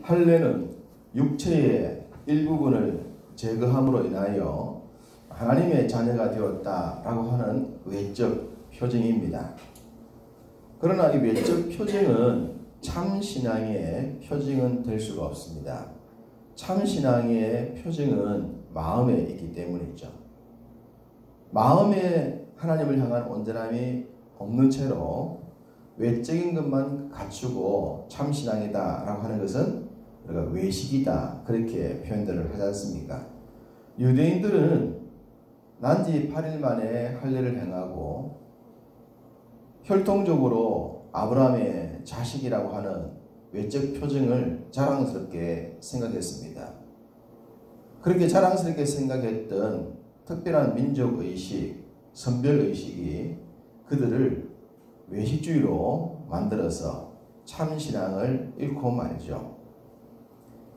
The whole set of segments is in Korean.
할례는 육체의 일부분을 제거함으로 인하여 하나님의 자녀가 되었다라고 하는 외적 표징입니다. 그러나 이 외적 표징은 참 신앙의 표징은 될 수가 없습니다. 참 신앙의 표징은 마음에 있기 때문이죠. 마음에 하나님을 향한 온전함이 없는 채로 외적인 것만 갖추고 참 신앙이다라고 하는 것은 우리가 외식이다 그렇게 표현들을 하지 않습니까? 유대인들은 난지 8일 만에 할례를 행하고 혈통적으로 아브라함의 자식이라고 하는 외적 표징을 자랑스럽게 생각했습니다. 그렇게 자랑스럽게 생각했던 특별한 민족의식, 선별의식이 그들을 외식주의로 만들어서 참신앙을 잃고 말이죠.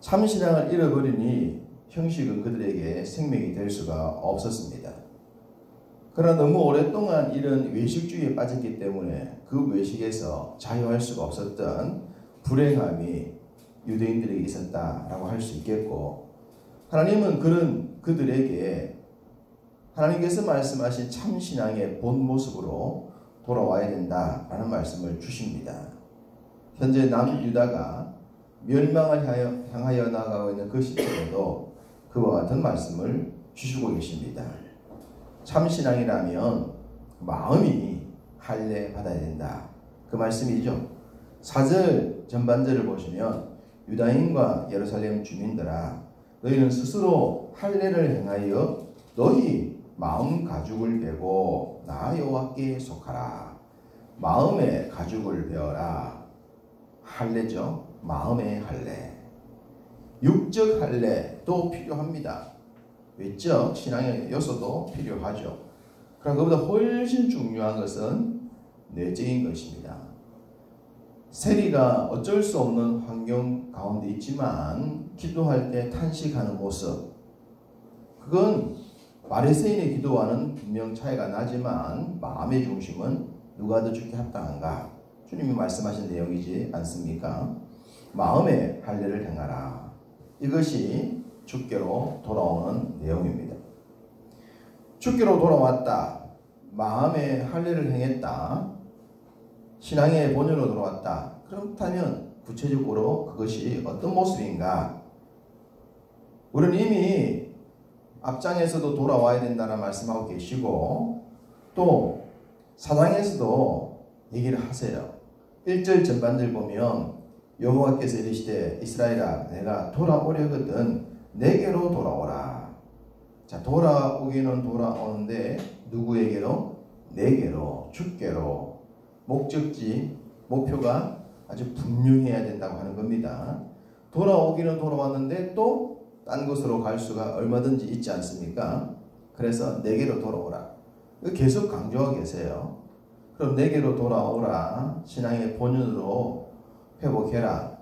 참신앙을 잃어버리니 형식은 그들에게 생명이 될 수가 없었습니다. 그러나 너무 오랫동안 이런 외식주의에 빠졌기 때문에 그 외식에서 자유할 수가 없었던 불행함이 유대인들에게 있었다라고 할 수 있겠고, 하나님은 그런 그들에게 하나님께서 말씀하신 참신앙의 본 모습으로 돌아와야 된다라는 말씀을 주십니다. 현재 남유다가 멸망을 향하여 나아가고 있는 그 시점에도 그와 같은 말씀을 주시고 계십니다. 참신앙이라면 마음이 할례 받아야 된다. 그 말씀이죠. 4절 전반절을 보시면 유다인과 예루살렘 주민들아 너희는 스스로 할례를 행하여 너희 마음 가죽을 베고 나 여호와께 속하라. 마음의 가죽을 베어라. 할례죠. 마음의 할례. 육적 할례도 필요합니다. 외적 신앙의 요소도 필요하죠. 그러나 그보다 훨씬 중요한 것은 내적인 것입니다. 세리가 어쩔 수 없는 환경 가운데 있지만 기도할 때 탄식하는 모습, 그건 바리새인의 기도와는 분명 차이가 나지만 마음의 중심은 누가 더 주께 합당한가? 주님이 말씀하신 내용이지 않습니까? 마음의 할례를 행하라. 이것이 주께로 돌아오는 내용입니다. 주께로 돌아왔다. 마음의 할례를 행했다. 신앙의 본연으로 돌아왔다. 그렇다면 구체적으로 그것이 어떤 모습인가? 우리는 이미 앞장에서도 돌아와야 된다는 말씀하고 계시고 또 사장에서도 얘기를 하세요. 1절 전반절 보면 여호와께서 이르시되 이스라엘아 내가 돌아오려거든 내게로 돌아오라. 자, 돌아오기는 돌아오는데 누구에게로? 내게로, 주께로. 목적지, 목표가 아주 분명해야 된다고 하는 겁니다. 돌아오기는 돌아왔는데 또 딴 곳으로 갈 수가 얼마든지 있지 않습니까? 그래서 내게로 돌아오라. 계속 강조하고 계세요. 그럼 내게로 돌아오라. 신앙의 본연으로 회복해라.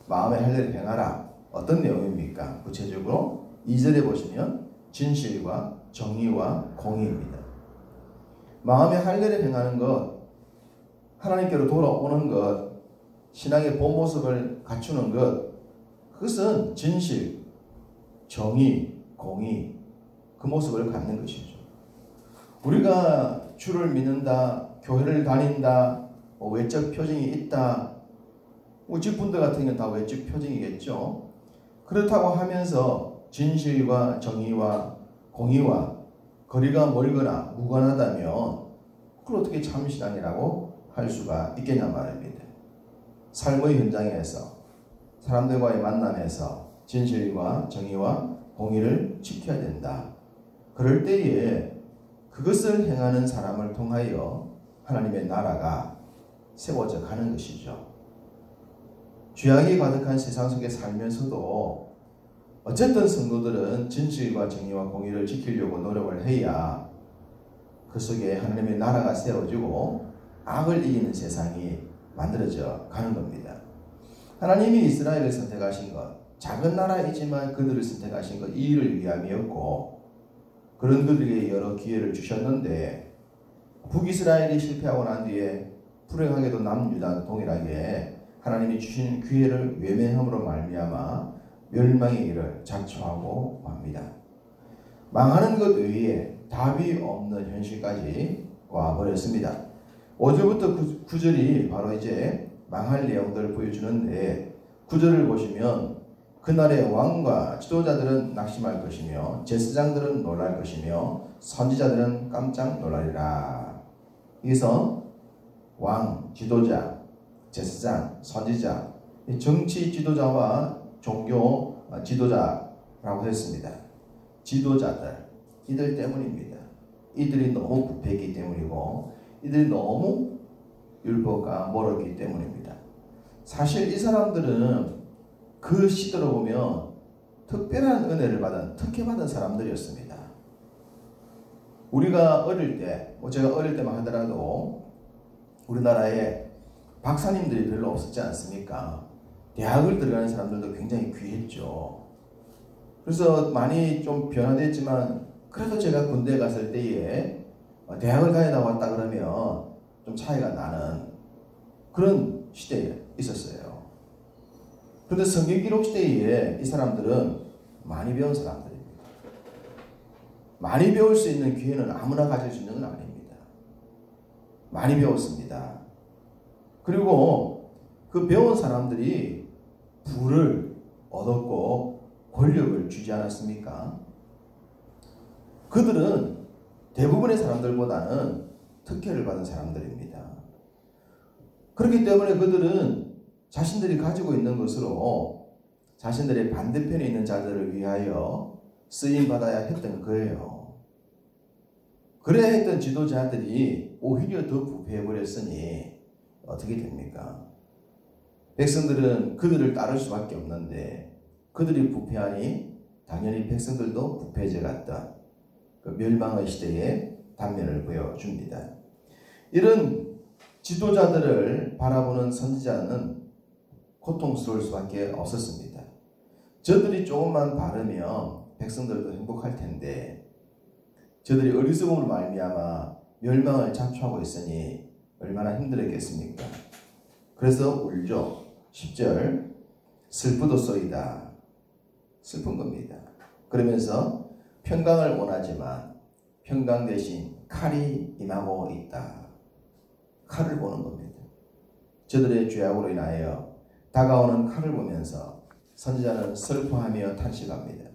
마음의 할례를 행하라. 어떤 내용입니까? 구체적으로 2절에 보시면 진실과 정의와 공의입니다. 마음의 할례를 행하는 것, 하나님께로 돌아오는 것, 신앙의 본 모습을 갖추는 것, 그것은 진실, 정의, 공의, 그 모습을 갖는 것이죠. 우리가 주를 믿는다, 교회를 다닌다, 외적 표징이 있다, 직분들 같은 경우는 다 외적 표징이겠죠. 그렇다고 하면서 진실과 정의와 공의와 거리가 멀거나 무관하다면 그걸 어떻게 참신앙이라고 할 수가 있겠냐 말입니다. 삶의 현장에서 사람들과의 만남에서 진실과 정의와 공의를 지켜야 된다. 그럴 때에 그것을 행하는 사람을 통하여 하나님의 나라가 세워져 가는 것이죠. 죄악이 가득한 세상 속에 살면서도 어쨌든 성도들은 진실과 정의와 공의를 지키려고 노력을 해야 그 속에 하나님의 나라가 세워지고 악을 이기는 세상이 만들어져 가는 겁니다. 하나님이 이스라엘을 선택하신 것, 작은 나라이지만 그들을 선택하신 것, 이 일을 위함이었고 그런 그들에게 여러 기회를 주셨는데 북이스라엘이 실패하고 난 뒤에 불행하게도 남유다 동일하게 하나님이 주신 기회를 외면함으로 말미암아 멸망의 일을 자초하고 맙니다. 망하는 것 외에 답이 없는 현실까지 와버렸습니다. 5절부터 9절이 바로 이제 망할 내용들을 보여주는데 9절을 보시면 그날의 왕과 지도자들은 낙심할 것이며 제사장들은 놀랄 것이며 선지자들은 깜짝 놀라리라. 여기서 왕, 지도자, 제사장, 선지자, 정치 지도자와 종교 지도자라고 했습니다. 지도자들, 이들 때문입니다. 이들이 너무 부패했기 때문이고 이들이 너무 율법과 멀었기 때문입니다. 사실 이 사람들은 그 시대로 보면 특별한 은혜를 받은, 특혜받은 사람들이었습니다. 우리가 어릴 때, 제가 어릴 때만 하더라도 우리나라에 박사님들이 별로 없었지 않습니까? 대학을 들어가는 사람들도 굉장히 귀했죠. 그래서 많이 좀 변화됐지만 그래도 제가 군대에 갔을 때에 대학을 다니다 왔다 그러면 좀 차이가 나는 그런 시대에 있었어요. 그런데 성경기록 시대에 이 사람들은 많이 배운 사람들입니다. 많이 배울 수 있는 기회는 아무나 가질 수 있는 건 아닙니다. 많이 배웠습니다. 그리고 그 배운 사람들이 부를 얻었고 권력을 주지 않았습니까? 그들은 대부분의 사람들보다는 특혜를 받은 사람들입니다. 그렇기 때문에 그들은 자신들이 가지고 있는 것으로 자신들의 반대편에 있는 자들을 위하여 쓰임받아야 했던 거예요. 그래야 했던 지도자들이 오히려 더 부패해버렸으니 어떻게 됩니까? 백성들은 그들을 따를 수밖에 없는데 그들이 부패하니 당연히 백성들도 부패해져 갔던 그 멸망의 시대의 단면을 보여줍니다. 이런 지도자들을 바라보는 선지자는 고통스러울 수밖에 없었습니다. 저들이 조금만 바르면 백성들도 행복할 텐데 저들이 어리석음으로 말미암아 멸망을 자초하고 있으니 얼마나 힘들었겠습니까? 그래서 울죠. 10절 슬프도소이다. 슬픈 겁니다. 그러면서 평강을 원하지만 평강 대신 칼이 임하고 있다. 칼을 보는 겁니다. 저들의 죄악으로 인하여 다가오는 칼을 보면서 선지자는 슬퍼하며 탄식합니다.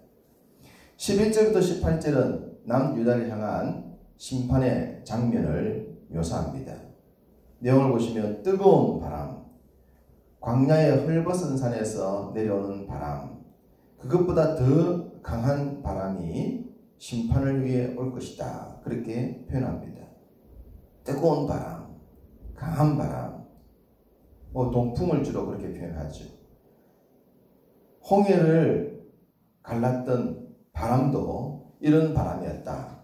11절부터 18절은 남유다를 향한 심판의 장면을 묘사합니다. 내용을 보시면 뜨거운 바람, 광야의 헐벗은 산에서 내려오는 바람, 그것보다 더 강한 바람이 심판을 위해 올 것이다. 그렇게 표현합니다. 뜨거운 바람, 강한 바람, 동풍을 주로 그렇게 표현하죠. 홍해를 갈랐던 바람도 이런 바람이었다.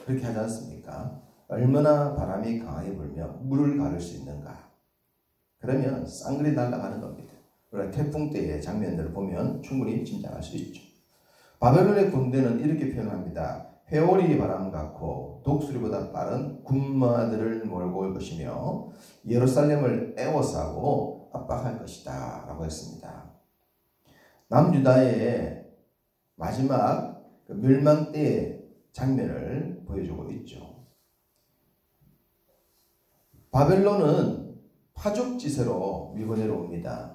그렇게 하지 않습니까? 얼마나 바람이 강하게 불면 물을 가를 수 있는가. 그러면 쌍글이 날아가는 겁니다. 우리가 태풍 때의 장면들을 보면 충분히 짐작할 수 있죠. 바벨론의 군대는 이렇게 표현합니다. 회오리 바람 같고 독수리보다 빠른 군마들을 몰고 올 것이며 예루살렘을 에워싸고 압박할 것이다 라고 했습니다. 남유다의 마지막 멸망 때의 장면을 보여주고 있죠. 바벨론은 파죽지세로 밀고 내려옵니다.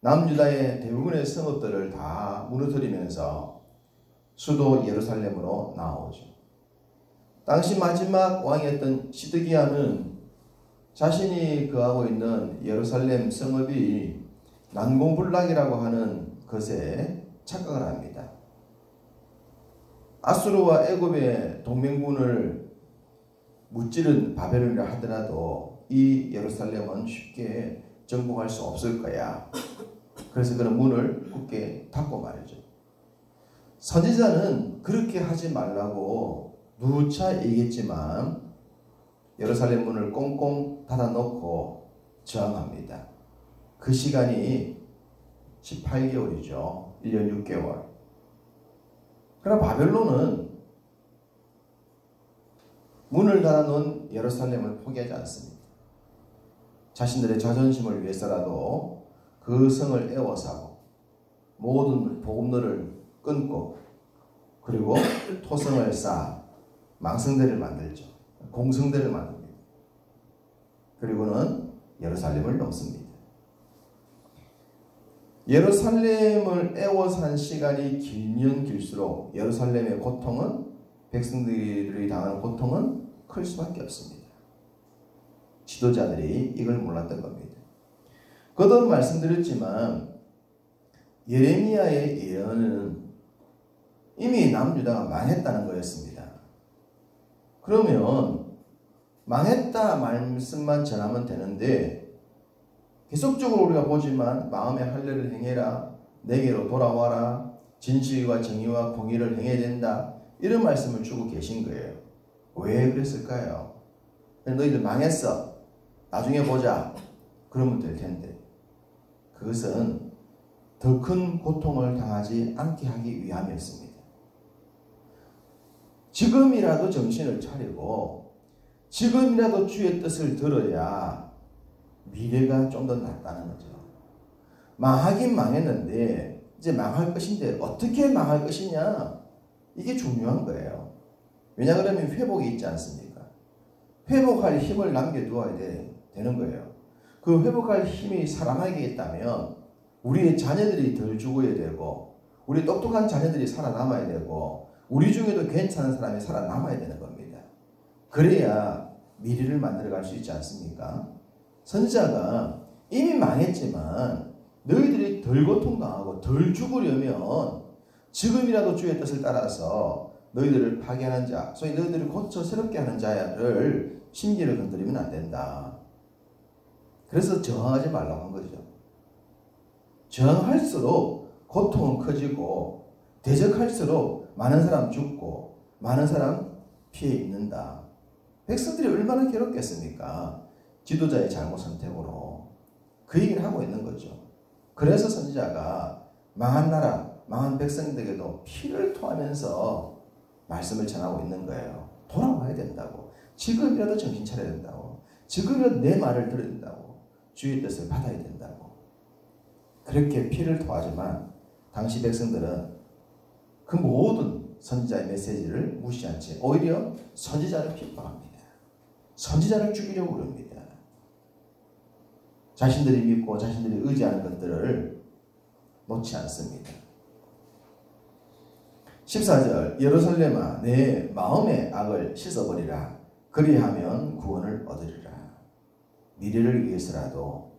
남유다의 대부분의 성읍들을 다 무너뜨리면서 수도 예루살렘으로 나오죠. 당시 마지막 왕이었던 시드기야는 자신이 거하고 있는 예루살렘 성읍이 난공불락이라고 하는 것에 착각을 합니다. 아수르와 애굽의 동맹군을 무찌른 바벨론이라 하더라도 이 예루살렘은 쉽게 정복할 수 없을 거야. 그래서 그런 문을 굳게 닫고 말이죠. 선지자는 그렇게 하지 말라고 누차 얘기했지만 예루살렘 문을 꽁꽁 닫아놓고 저항합니다. 그 시간이 18개월이죠. 1년 6개월. 그러나 바벨론은 문을 닫아놓은 예루살렘을 포기하지 않습니다. 자신들의 자존심을 위해서라도 그 성을 애워싸고 모든 복음들을 끊고 그리고 토성을 쌓아 망성대를 만들죠. 공성대를 만듭니다. 그리고는 예루살렘을 넘습니다. 예루살렘을 애워싼 시간이 길면 길수록 예루살렘의 고통은 백성들이 당하는 고통은 클 수밖에 없습니다. 지도자들이 이걸 몰랐던 겁니다. 거듭 말씀드렸지만 예레미야의 예언은 이미 남유다가 망했다는 거였습니다. 그러면 망했다 말씀만 전하면 되는데 계속적으로 우리가 보지만 마음의 할례를 행해라, 내게로 돌아와라, 진실과 정의와 공의를 행해야 된다, 이런 말씀을 주고 계신 거예요. 왜 그랬을까요? 너희들 망했어, 나중에 보자, 그러면 될 텐데 그것은 더 큰 고통을 당하지 않게 하기 위함이었습니다. 지금이라도 정신을 차리고 지금이라도 주의 뜻을 들어야 미래가 좀 더 낫다는 거죠. 망하긴 망했는데 이제 망할 것인데 어떻게 망할 것이냐, 이게 중요한 거예요. 왜냐 그러면 회복이 있지 않습니까? 회복할 힘을 남겨두어야 되는 거예요. 그 회복할 힘이 살아나게 있다면 우리의 자녀들이 덜 죽어야 되고 우리 똑똑한 자녀들이 살아남아야 되고 우리 중에도 괜찮은 사람이 살아남아야 되는 겁니다. 그래야 미래를 만들어갈 수 있지 않습니까? 선지자가 이미 망했지만 너희들이 덜 고통당하고 덜 죽으려면 지금이라도 주의 뜻을 따라서 너희들을 파괴하는 자, 소위 너희들을 고쳐 새롭게 하는 자를 심기를 건드리면 안 된다. 그래서 저항하지 말라고 한 거죠. 저항할수록 고통은 커지고 대적할수록 많은 사람 죽고 많은 사람 피해 입는다. 백성들이 얼마나 괴롭겠습니까? 지도자의 잘못 선택으로. 그 얘기를 하고 있는 거죠. 그래서 선지자가 망한 나라, 망한 백성들에게도 피를 토하면서 말씀을 전하고 있는 거예요. 돌아와야 된다고. 지금이라도 정신 차려야 된다고. 지금이라도 내 말을 들어야 된다고. 주의 뜻을 받아야 된다고. 그렇게 피를 토하지만 당시 백성들은 그 모든 선지자의 메시지를 무시한 채 오히려 선지자를 핍박합니다. 선지자를 죽이려고 그럽니다. 자신들이 믿고 자신들이 의지하는 것들을 놓지 않습니다. 14절 예루살렘아 내 마음의 악을 씻어버리라. 그리하면 구원을 얻으리라. 미래를 위해서라도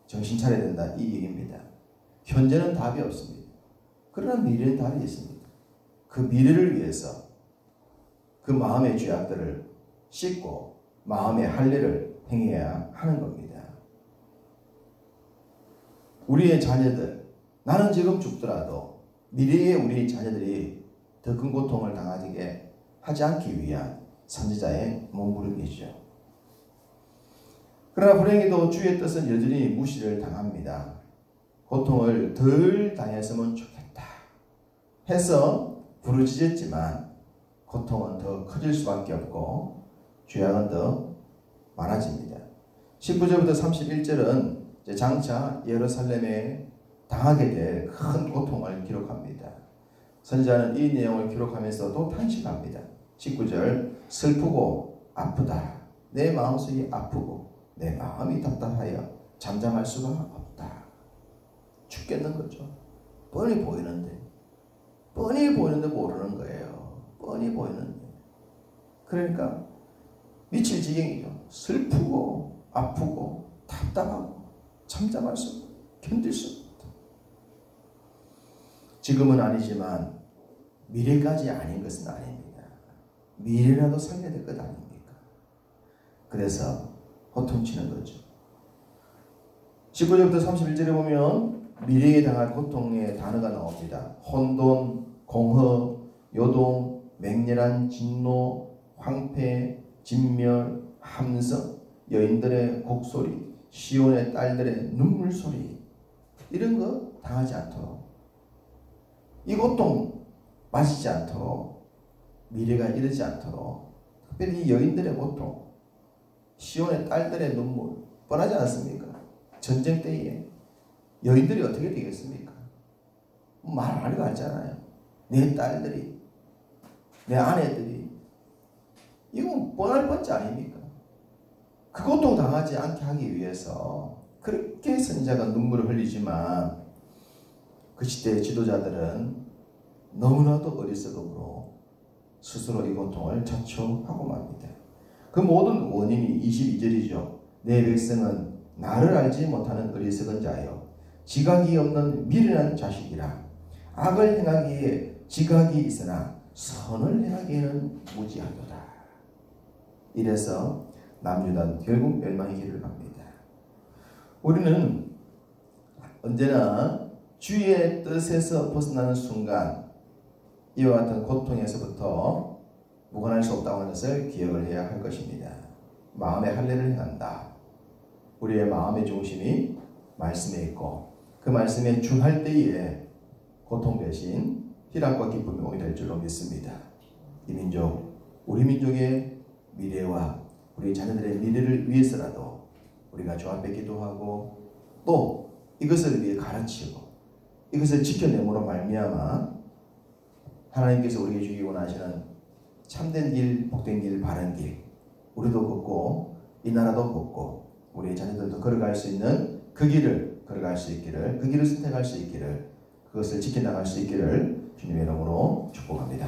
정신 차려야 된다, 이 얘기입니다. 현재는 답이 없습니다. 그러나 미래는 답이 있습니다. 그 미래를 위해서 그 마음의 죄악들을 씻고 마음의 할례를 행해야 하는 겁니다. 우리의 자녀들, 나는 지금 죽더라도 미래의 우리 자녀들이 더 큰 고통을 당하게 하지 않기 위한 선지자의 몸부림이죠. 그러나 불행히도 주의 뜻은 여전히 무시를 당합니다. 고통을 덜 당했으면 좋겠다 해서 부르짖었지만 고통은 더 커질 수밖에 없고 죄악은 더 많아집니다. 19절부터 31절은 장차 예루살렘에 당하게 될 큰 고통을 기록합니다. 선지자는 이 내용을 기록하면서도 탄식합니다. 19절 슬프고 아프다. 내 마음속이 아프고 내 마음이 답답하여 잠잠할 수가 없다. 죽겠는 거죠. 뻔히 보이는데 모르는 거예요. 뻔히 보이는데. 그러니까 미칠 지경이죠. 슬프고 아프고 답답하고 잠잠할 수 없고 견딜 수 없다. 지금은 아니지만 미래까지 아닌 것은 아닙니다. 미래라도 살려야 될 것 아닙니까? 그래서 호통치는 거죠. 19절부터 31절에 보면 미래에 당할 고통의 단어가 나옵니다. 혼돈, 공허, 요동, 맹렬한 진노, 황폐, 진멸, 함성, 여인들의 곡소리, 시온의 딸들의 눈물소리, 이런 거 당하지 않도록, 이 고통 마시지 않도록, 미래가 이르지 않도록, 특별히 여인들의 고통, 시온의 딸들의 눈물, 뻔하지 않습니까? 전쟁 때에 여인들이 어떻게 되겠습니까? 말 많이 같잖아요. 내 딸들이, 내 아내들이. 이건 뻔할 뻔치 아닙니까? 그 고통 당하지 않게 하기 위해서 그렇게 선지자가 눈물을 흘리지만 그 시대의 지도자들은 너무나도 어리석음으로 스스로 이 고통을 자초하고 맙니다. 그 모든 원인이 22절이죠. 내 백성은 나를 알지 못하는 어리석은 자요, 지각이 없는 미련한 자식이라. 악을 행하기에 지각이 있으나 선을 행하기에는 무지하도다. 이래서 남유다는 결국 멸망의 길을 갑니다. 우리는 언제나 주의 뜻에서 벗어나는 순간 이와 같은 고통에서부터 무관할 수 없다고 하는 것을 기억을 해야 할 것입니다. 마음의 할례를 행한다. 우리의 마음의 중심이 말씀에 있고 그 말씀에 준할 때에 고통 대신 희락과 기쁨이 오게 될 줄로 믿습니다. 이 민족, 우리 민족의 미래와 우리 자녀들의 미래를 위해서라도 우리가 주 앞에 기도하고 또 이것을 위해 가르치고 이것을 지켜내므로 말미암아 하나님께서 우리에게 주기 원하시는 참된 길, 복된 길, 바른 길, 우리도 걷고 이 나라도 걷고 우리의 자녀들도 걸어갈 수 있는 그 길을 걸어갈 수 있기를, 그 길을 선택할 수 있기를, 그것을 지켜나갈 수 있기를 주님의 이름으로 축복합니다.